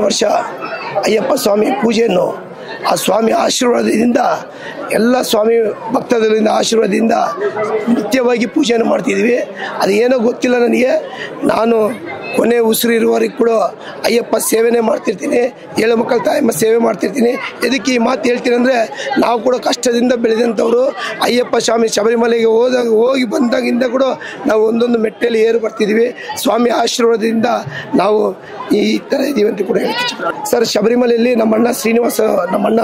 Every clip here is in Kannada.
ವರ್ಷ ಅಯ್ಯಪ್ಪ ಸ್ವಾಮಿ ಪೂಜೆಯನ್ನು ಆ ಸ್ವಾಮಿ ಆಶೀರ್ವಾದದಿಂದ ಎಲ್ಲ ಸ್ವಾಮಿ ಭಕ್ತರಿಂದ ಆಶೀರ್ವಾದದಿಂದ ನಿತ್ಯವಾಗಿ ಪೂಜೆಯನ್ನು ಮಾಡ್ತಿದ್ದೀವಿ. ಅದು ಏನೋ ಗೊತ್ತಿಲ್ಲ ನನಗೆ, ನಾನು ಕೊನೆ ಉಸಿರು ಇರುವವರೆಗೆ ಕೂಡ ಅಯ್ಯಪ್ಪ ಸೇವೆನೇ ಮಾಡ್ತಿರ್ತೀನಿ, ಏಳು ಮಕ್ಕಳ ತಾಯಮ್ಮ ಸೇವೆ ಮಾಡ್ತಿರ್ತೀನಿ. ಎದಕ್ಕೆ ಈ ಮಾತು ಹೇಳ್ತೀನಿ ಅಂದರೆ, ನಾವು ಕೂಡ ಕಷ್ಟದಿಂದ ಬೆಳೆದಂಥವ್ರು. ಅಯ್ಯಪ್ಪ ಸ್ವಾಮಿ ಶಬರಿಮಲೆಗೆ ಹೋಗಿ ಬಂದಾಗಿಂದ ಕೂಡ ನಾವು ಒಂದೊಂದು ಮೆಟ್ಟಲ್ಲಿ ಏರು ಬರ್ತಿದ್ದೀವಿ. ಸ್ವಾಮಿ ಆಶೀರ್ವಾದದಿಂದ ನಾವು ಈ ಥರ ಇದ್ದೀವಿ ಅಂತ ಕೂಡ ಹೇಳ್ತೀವಿ ಸರ್. ಶಬರಿಮಲೆಯಲ್ಲಿ ನಮ್ಮಣ್ಣ ಶ್ರೀನಿವಾಸ ನಮ್ಮಣ್ಣ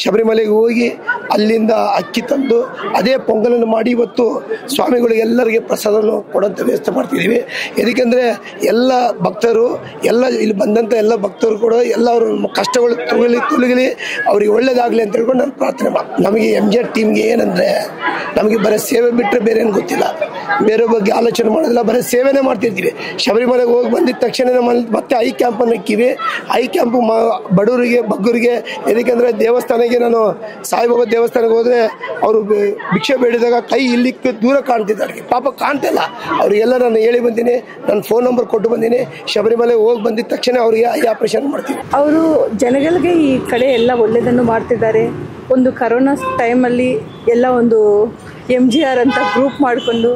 ಶಬರಿಮಲೆಗೆ ಹೋಗಿ ಅಲ್ಲಿಂದ ಅಕ್ಕಿ ತಂದು ಅದೇ ಪೊಂಗಲನ್ನು ಮಾಡಿ ಇವತ್ತು ಸ್ವಾಮಿಗಳಿಗೆ ಎಲ್ಲರಿಗೆ ಪ್ರಸಾದವನ್ನು ಕೊಡೋಂಥ ವ್ಯವಸ್ಥೆ ಮಾಡ್ತಿದ್ದೀವಿ. ಎದಕ್ಕೆಂದರೆ ಎಲ್ಲ ಭಕ್ತರು ಎಲ್ಲ ಇಲ್ಲಿ ಬಂದಂಥ ಎಲ್ಲ ಭಕ್ತರು ಕೂಡ ಎಲ್ಲ ಅವರು ಕಷ್ಟಗಳು ತೊಲಗಲಿ ಅವ್ರಿಗೆ ಒಳ್ಳೇದಾಗಲಿ ಅಂತ ಹೇಳ್ಕೊಂಡು ನಾನು ಪ್ರಾರ್ಥನೆ ಮಾಡಿ. ನಮಗೆ MJ ಟೀಮ್ಗೆ ಏನಂದರೆ, ನಮಗೆ ಬರೀ ಸೇವೆ ಬಿಟ್ಟರೆ ಬೇರೆ ಏನು ಗೊತ್ತಿಲ್ಲ, ಬೇರೆ ಬಗ್ಗೆ ಆಲೋಚನೆ ಮಾಡೋದಿಲ್ಲ, ಬರೀ ಸೇವೆನೇ ಮಾಡ್ತಿರ್ತೀವಿ. ಶಬರಿಮಲೆಗೆ ಹೋಗಿ ಬಂದಿದ್ದ ತಕ್ಷಣ ಮತ್ತೆ ಐ ಕ್ಯಾಂಪನ್ನು ಇಕ್ಕಿವಿ. ಐ ಕ್ಯಾಂಪು ಬಡವರಿಗೆ ಬಗ್ಗರಿಗೆ. ಎದಕ್ಕೆಂದರೆ ದೇವಸ್ಥಾನಕ್ಕೆ ನಾನು ಸಾಯಿಬಾಬಾ ದೇವಸ್ಥಾನಕ್ಕೆ ಹೋದರೆ ಅವರು ಭಿಕ್ಷೆ ಬೇಡಿದಾಗ ಕೈ ಇಲ್ಲಿ ದೂರ ಕಾಣ್ತಿದ್ದಾರೆ, ಪಾಪ ಕಾಣ್ತಿಲ್ಲ. ಅವರಿಗೆಲ್ಲ ನಾನು ಹೇಳಿ ಬಂದೀನಿ, ನನ್ನ ಫೋನ್ ನಂಬರ್ ಕೊಟ್ಟು ಬಂದೀನಿ. ಶಬರಿಮಲೆಗೆ ಹೋಗಿ ಬಂದಿದ್ದ ತಕ್ಷಣ ಅವರಿಗೆ ಐ ಆಪರೇಷನ್ ಮಾಡ್ತೀವಿ. ಅವರು ಜನಗಳಿಗೆ ಈ ಕಡೆ ಎಲ್ಲ ಒಳ್ಳೆಯದನ್ನು ಮಾಡ್ತಿದ್ದಾರೆ. ಒಂದು ಕರೋನಾ ಟೈಮಲ್ಲಿ ಎಲ್ಲ ಒಂದು MGR ಅಂತ ಗ್ರೂಪ್ ಮಾಡಿಕೊಂಡು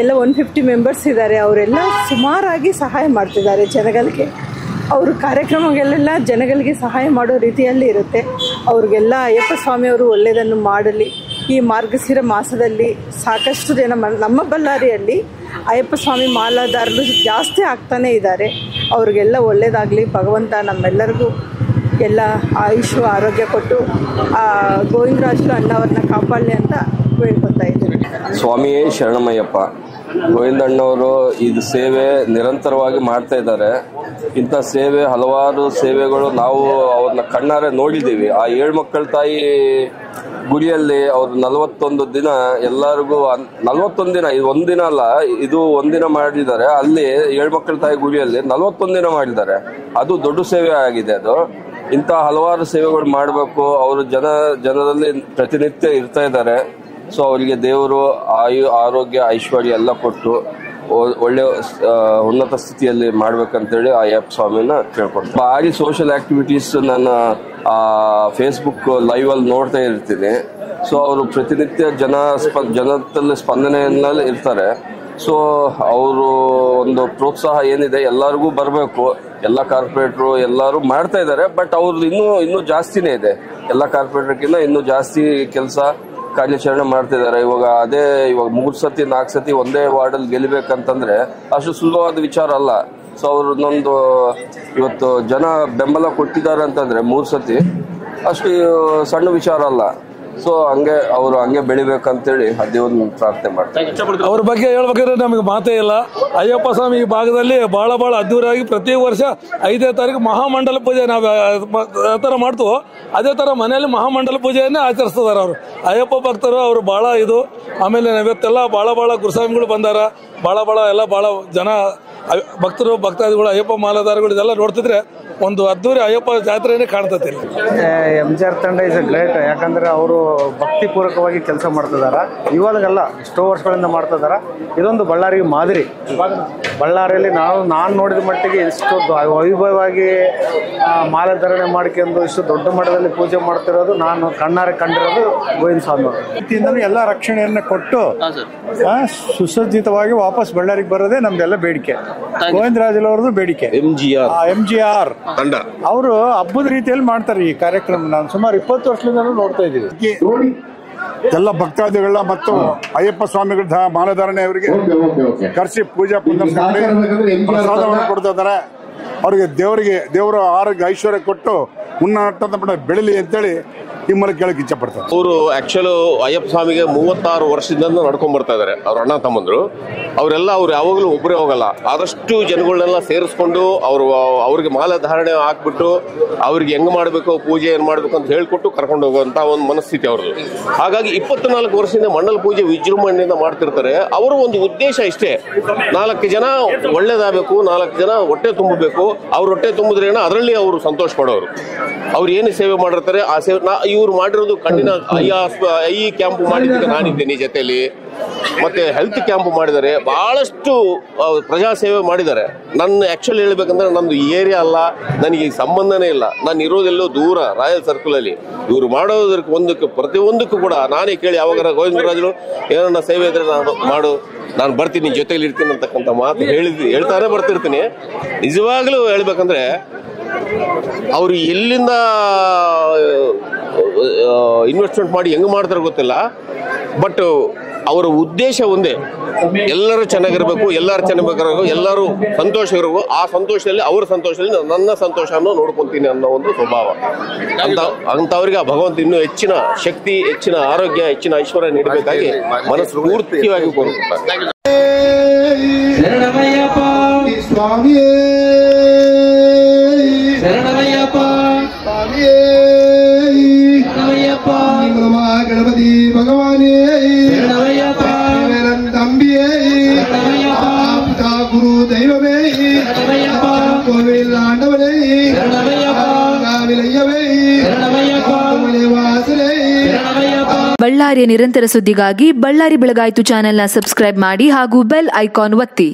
ಎಲ್ಲ 150 ಮೆಂಬರ್ಸ್ ಇದ್ದಾರೆ. ಅವರೆಲ್ಲ ಸುಮಾರಾಗಿ ಸಹಾಯ ಮಾಡ್ತಿದ್ದಾರೆ ಜನಗಳಿಗೆ. ಅವರು ಕಾರ್ಯಕ್ರಮಗಳೆಲ್ಲ ಜನಗಳಿಗೆ ಸಹಾಯ ಮಾಡೋ ರೀತಿಯಲ್ಲಿ ಇರುತ್ತೆ. ಅವ್ರಿಗೆಲ್ಲ ಅಯ್ಯಪ್ಪ ಸ್ವಾಮಿಯವರು ಒಳ್ಳೆಯದನ್ನು ಮಾಡಲಿ. ಈ ಮಾರ್ಗಶಿರ ಮಾಸದಲ್ಲಿ ಸಾಕಷ್ಟು ಜನ ನಮ್ಮ ಬಳ್ಳಾರಿಯಲ್ಲಿ ಅಯ್ಯಪ್ಪ ಸ್ವಾಮಿ ಮಾಲಾಧಾರರು ಜಾಸ್ತಿ ಆಗ್ತಾನೇ ಇದ್ದಾರೆ. ಅವ್ರಿಗೆಲ್ಲ ಒಳ್ಳೆಯದಾಗಲಿ. ಭಗವಂತ ನಮ್ಮೆಲ್ಲರಿಗೂ ಎಲ್ಲ ಆಯುಷು ಆರೋಗ್ಯ ಕೊಟ್ಟು ಗೋವಿಂದರಾಜು ಅಣ್ಣವ್ರನ್ನ ಕಾಪಾಡಲಿ ಅಂತ ಬೇಡ್ಕೊತಾ ಇದ್ದೀನಿ. ಸ್ವಾಮಿಯೇ ಶರಣಮಯ್ಯಪ್ಪ. ಗೋವಿಂದಣ್ಣವರು ಇದು ಸೇವೆ ನಿರಂತರವಾಗಿ ಮಾಡ್ತಾ ಇದ್ದಾರೆ. ಇಂಥ ಸೇವೆ ಹಲವಾರು ಸೇವೆಗಳು ನಾವು ಅವ್ರನ್ನ ಕಣ್ಣಾರೆ ನೋಡಿದ್ದೀವಿ. ಆ ಏಳು ಮಕ್ಕಳ ತಾಯಿ ಗುಡಿಯಲ್ಲಿ ಅವರು 41 ದಿನ ಎಲ್ಲರಿಗೂ 41 ದಿನ, ಇದು ಒಂದಿನ ಅಲ್ಲ, ಇದು ಒಂದಿನ ಮಾಡಿದ್ದಾರೆ. ಅಲ್ಲಿ ಏಳು ಮಕ್ಕಳ ತಾಯಿ ಗುಡಿಯಲ್ಲಿ 41 ದಿನ ಮಾಡಿದ್ದಾರೆ. ಅದು ದೊಡ್ಡ ಸೇವೆ ಆಗಿದೆ. ಅದು ಇಂಥ ಹಲವಾರು ಸೇವೆಗಳು ಮಾಡಬೇಕು. ಅವರು ಜನರಲ್ಲಿ ಪ್ರತಿನಿತ್ಯ ಇರ್ತಾ ಇದ್ದಾರೆ. ಸೊ ಅವರಿಗೆ ದೇವರು ಆರೋಗ್ಯ ಐಶ್ವರ್ಯ ಎಲ್ಲ ಕೊಟ್ಟು ಒಳ್ಳೆ ಉನ್ನತ ಸ್ಥಿತಿಯಲ್ಲಿ ಮಾಡ್ಬೇಕಂತೇಳಿ ಅಯ್ಯಪ್ಪ ಸ್ವಾಮಿನ ಕೇಳ್ಕೊಡ್ತೀನಿ. ಭಾರಿ ಸೋಷಿಯಲ್ ಆಕ್ಟಿವಿಟೀಸ್ ನನ್ನ ಫೇಸ್ಬುಕ್ ಲೈವ್ ಅಲ್ಲಿ ನೋಡ್ತಾ ಇರ್ತೀನಿ. ಸೊ ಅವರು ಪ್ರತಿನಿತ್ಯ ಜನದಲ್ಲಿ ಸ್ಪಂದನೆಯಲ್ಲಿ ಇರ್ತಾರೆ. ಸೊ ಅವರು ಒಂದು ಪ್ರೋತ್ಸಾಹ ಏನಿದೆ ಎಲ್ಲರಿಗೂ ಬರಬೇಕು. ಎಲ್ಲ ಕಾರ್ಪೊರೇಟ್ರು ಎಲ್ಲರೂ ಮಾಡ್ತಾ ಇದ್ದಾರೆ. ಬಟ್ ಅವ್ರದ್ದು ಇನ್ನೂ ಜಾಸ್ತಿನೇ ಇದೆ. ಎಲ್ಲ ಕಾರ್ಪೊರೇಟರ್ಗಿಂತ ಇನ್ನೂ ಜಾಸ್ತಿ ಕೆಲಸ ಕಾರ್ಯಾಚರಣೆ ಮಾಡ್ತಿದ್ದಾರೆ. ಇವಾಗ 3 ಸತಿ 4 ಸತಿ ಒಂದೇ ವಾರ್ಡಲ್ಲಿ ಗೆಲ್ಲಬೇಕಂತಂದ್ರೆ ಅಷ್ಟು ಸುಲಭವಾದ ವಿಚಾರ ಅಲ್ಲ. ಸೊ ಅವರು ಇವತ್ತು ಜನ ಬೆಂಬಲ ಕೊಟ್ಟಿದ್ದಾರೆ ಅಂತಂದ್ರೆ 3 ಸತಿ ಅಷ್ಟು ಸಣ್ಣ ವಿಚಾರ ಅಲ್ಲ. ಸೊ ಅವರು ಹಂಗೆ ಬೆಳಿಬೇಕಂತೇಳಿ ದೇವ್ರನ್ನ ಪ್ರಾರ್ಥನೆ ಮಾಡ್ತಾರೆ. ಅವ್ರ ಬಗ್ಗೆ ಹೇಳ್ಬೇಕಾದ್ರೆ ನಮಗೆ ಮಾತೇ ಇಲ್ಲ. ಅಯ್ಯಪ್ಪ ಸ್ವಾಮಿ ಈ ಭಾಗದಲ್ಲಿ ಬಹಳ ಅದ್ದೂರಿಯಾಗಿ ಪ್ರತಿ ವರ್ಷ 5ನೇ ತಾರೀಕು ಮಹಾಮಂಡಲ ಪೂಜೆ ನಾವು ಯಾವ ಥರ ಮಾಡ್ತೀವೋ ಅದೇ ಥರ ಮನೆಯಲ್ಲಿ ಮಹಾಮಂಡಲ ಪೂಜೆಯನ್ನೇ ಆಚರಿಸ್ತಿದ್ದಾರೆ ಅವರು. ಅಯ್ಯಪ್ಪ ಭಕ್ತರು ಅವರು ಬಹಳ ಇದು. ಆಮೇಲೆ ಇವತ್ತೆಲ್ಲ ಬಹಳ ಗುರುಸ್ವಾಮಿಗಳು ಬಂದಾರ. ಬಹಳ ಜನ ಭಕ್ತರು ಭಕ್ತಾದಿಗಳು ಅಯ್ಯಪ್ಪ ಮಾಲಾಧಾರಗಳು ಇದೆಲ್ಲ ನೋಡ್ತಿದ್ರೆ ಒಂದು ಅದ್ದೂರಿ ಅಯ್ಯಪ್ಪ ಜಾತ್ರೆನೇ ಕಾಣ್ತದೆ. MGR ತಂಡ ಇಸ್ ಗ್ರೇಟ್. ಯಾಕಂದ್ರೆ ಅವರು ಭಕ್ತಿಪೂರ್ವಕವಾಗಿ ಕೆಲಸ ಮಾಡ್ತಿದಾರ. ಇವಾಗಲ್ಲ ಎಷ್ಟೋ ವರ್ಷಗಳಿಂದ ಮಾಡ್ತಿದಾರ. ಇದೊಂದು ಬಳ್ಳಾರಿಗೆ ಮಾದರಿ. ಬಳ್ಳಾರಿಯಲ್ಲಿ ನಾನು ನೋಡಿದ ಮಟ್ಟಿಗೆ ಇಷ್ಟು ವೈಭವವಾಗಿ ಮಾಲಾಧಾರಣೆ ಮಾಡ್ಕೊಂಡು ಇಷ್ಟು ದೊಡ್ಡ ಮಟ್ಟದಲ್ಲಿ ಪೂಜೆ ಮಾಡ್ತಿರೋದು ನಾನು ಕಣ್ಣಾರೆ ಕಂಡಿರೋದು ಗೋವಿಂದ ಸ್ವಾಮಿ ಅವರು. ಎಲ್ಲ ರಕ್ಷಣೆಯನ್ನ ಕೊಟ್ಟು ಸುಸಜ್ಜಿತವಾಗಿ ವಾಪಸ್ ಬಳ್ಳಾರಿಗೆ ಬರೋದೇ ನಮ್ದೆಲ್ಲ ಬೇಡಿಕೆ. ಗೋವಿಂದರಾಜುಲು ಅವ್ರದ್ದು ಬೇಡಿಕೆ. MGR ತಂಡ ಅವರು ಹಬ್ಬದ ರೀತಿಯಲ್ಲಿ ಮಾಡ್ತಾರೆ ಈ ಕಾರ್ಯಕ್ರಮ. ನಾನು ಸುಮಾರು 20 ವರ್ಷದಿಂದ ನೋಡ್ತಾ ಇದ್ದೀವಿ. ಎಲ್ಲ ಭಕ್ತಾದಿಗಳ ಮತ್ತು ಅಯ್ಯಪ್ಪ ಸ್ವಾಮಿಗಳ ಮಾಲಾಧಾರಣೆ ಅವರಿಗೆ ಕರೆಸಿ ಪೂಜಾ ಪ್ರಸಾದವನ್ನು ಕೊಡ್ತಾ ಇದ್ದಾರೆ. ಅವರಿಗೆ ದೇವರ ಆರೋಗ್ಯ ಐಶ್ವರ್ಯ ಕೊಟ್ಟು ಉನ್ನತ ಬೆಳೀಲಿ ಅಂತೇಳಿ ಈ ಮೂಲಕ ಕೇಳಕ್ಕೆ ಇಚ್ಛಪಡ್ತಾರೆ. ಅವರು ಆಕ್ಚುಲ್ ಅಯ್ಯಪ್ಪ ಸ್ವಾಮಿಗೆ 36 ವರ್ಷದಿಂದ ನಡ್ಕೊಂಡ್ ಬರ್ತಾ ಇದ್ದಾರೆ ಅವ್ರ ಅಣ್ಣ ತಮ್ಮಂದ್ರು. ಅವರೆಲ್ಲ ಅವ್ರು ಯಾವಾಗಲೂ ಒಬ್ಬರೇ ಹೋಗಲ್ಲ, ಆದಷ್ಟು ಜನಗಳನ್ನೆಲ್ಲ ಸೇರಿಸ್ಕೊಂಡು ಅವ್ರಿಗೆ ಮಾಲೆ ಧಾರಣೆ ಹಾಕ್ಬಿಟ್ಟು ಅವ್ರಿಗೆ ಹೆಂಗ್ ಮಾಡಬೇಕು, ಪೂಜೆ ಏನ್ ಮಾಡ್ಬೇಕು ಅಂತ ಹೇಳ್ಕೊಟ್ಟು ಕರ್ಕೊಂಡು ಹೋಗುವಂತ ಒಂದು ಮನಸ್ಥಿತಿ ಅವ್ರದ್ದು. ಹಾಗಾಗಿ 24 ವರ್ಷದಿಂದ ಮಂಡಲ ಪೂಜೆ ವಿಜೃಂಭಣೆಯಿಂದ ಮಾಡ್ತಿರ್ತಾರೆ. ಅವರ ಒಂದು ಉದ್ದೇಶ ಇಷ್ಟೇ, 4 ಜನ ಒಳ್ಳೇದಾಗಬೇಕು, 4 ಜನ ಹೊಟ್ಟೆ ತುಂಬಬೇಕು. ಅವ್ರ ಹೊಟ್ಟೆ ತುಂಬಿದ್ರೇನ ಅದರಲ್ಲಿ ಅವರು ಸಂತೋಷ ಪಡೋರು. ಅವ್ರು ಏನು ಸೇವೆ ಮಾಡಿರ್ತಾರೆ ಆ ಸೇವೆ ಇವ್ರು ಮಾಡಿರೋದು ಕಣ್ಣಿನ ಐ ಕ್ಯಾಂಪ್ ಮಾಡಿದ್ದಕ್ಕೆ ನಾನಿದ್ದೇನೆ ಜೊತೆಯಲ್ಲಿ, ಮತ್ತೆ ಹೆಲ್ತ್ ಕ್ಯಾಂಪ್ ಮಾಡಿದ್ದಾರೆ, ಬಹಳಷ್ಟು ಪ್ರಜಾ ಸೇವೆ ಮಾಡಿದ್ದಾರೆ. ನನ್ನ ಆಕ್ಚುಲಿ ಹೇಳ್ಬೇಕಂದ್ರೆ ನಂದು ಏರಿಯಾ ಅಲ್ಲ, ನನಗೆ ಸಂಬಂಧನೇ ಇಲ್ಲ, ನಾನು ಇರೋದೆಲ್ಲೋ ದೂರ ರಾಯಲ್ ಸರ್ಕಲ್ ಅಲ್ಲಿ. ಇವ್ರು ಮಾಡೋದಕ್ಕೆ ಪ್ರತಿಯೊಂದಕ್ಕೂ ಕೂಡ ನಾನೇ ಕೇಳಿ ಯಾವಾಗ ಗೋವಿಂದರಾಜರು ಏನನ್ನ ಸೇವೆ ಇದ್ರೆ ನಾನು ಬರ್ತೀನಿ, ಜೊತೆಲಿ ಇರ್ತೀನಿ ಅಂತಕ್ಕಂಥ ಮಾತು ಹೇಳ್ತಾನೆ ಬರ್ತಿರ್ತೀನಿ. ನಿಜವಾಗ್ಲೂ ಹೇಳ್ಬೇಕಂದ್ರೆ ಅವ್ರು ಎಲ್ಲಿಂದ ಇನ್ವೆಸ್ಟ್ಮೆಂಟ್ ಮಾಡಿ ಹೆಂಗ್ ಮಾಡ್ತಾರೆ ಗೊತ್ತಿಲ್ಲ, ಬಟ್ ಅವರ ಉದ್ದೇಶ ಒಂದೇ, ಎಲ್ಲರೂ ಚೆನ್ನಾಗಿರ್ಬೇಕು, ಎಲ್ಲರೂ ಚೆನ್ನಾಗಿರ್ಬೇಕು, ಎಲ್ಲರೂ ಸಂತೋಷ ಇರಬೇಕು. ಆ ಸಂತೋಷದಲ್ಲಿ ಅವ್ರ ಸಂತೋಷದಲ್ಲಿ ನನ್ನ ಸಂತೋಷವನ್ನು ನೋಡ್ಕೊಂತೀನಿ ಅನ್ನೋ ಒಂದು ಸ್ವಭಾವ. ಅಂತವ್ರಿಗೆ ಆ ಭಗವಂತ ಇನ್ನೂ ಹೆಚ್ಚಿನ ಶಕ್ತಿ, ಹೆಚ್ಚಿನ ಆರೋಗ್ಯ, ಹೆಚ್ಚಿನ ಐಶ್ವರ್ಯ ನೀಡಬೇಕಾಗಿ ಮನಸ್ಸು ಪೂರ್ತಿಯಾಗಿ ಕೋರುತ್ತಾರೆ. ಸ್ವಾಮಿಯೇ ಶರಣಮಯ್ಯಪ್ಪ, ಸ್ವಾಮಿಯೇ ಶರಣಮಯ್ಯಪ್ಪ, ಗಣಪತಿ ಭಗವಾನೇ ಶರಣಮಯ್ಯಪ್ಪ, ತಂಬಿಯೇ ಶರಣಮಯ್ಯಪ್ಪ, ಗುರು ದೈವವೇ ಶರಣಮಯ್ಯಪ್ಪ, ಕೋವಿಲ್ ಆಂಡವನೇ ಶರಣಮಯ್ಯಪ್ಪ, ಕಾವಿಲಯ್ಯವೇ ಶರಣಮಯ್ಯಪ್ಪ, ವಾಸನೇ ಶರಣಮಯ್ಯಪ್ಪ. ಬಳ್ಳಾರಿಯ ನಿರಂತರ ಸುದ್ದಿಗಾಗಿ ಬಳ್ಳಾರಿ ಬೆಳಗಾಯಿತು ಚಾನೆಲ್ನ ಸಬ್ಸ್ಕ್ರೈಬ್ ಮಾಡಿ ಹಾಗೂ ಬೆಲ್ ಐಕಾನ್ ಒತ್ತಿ.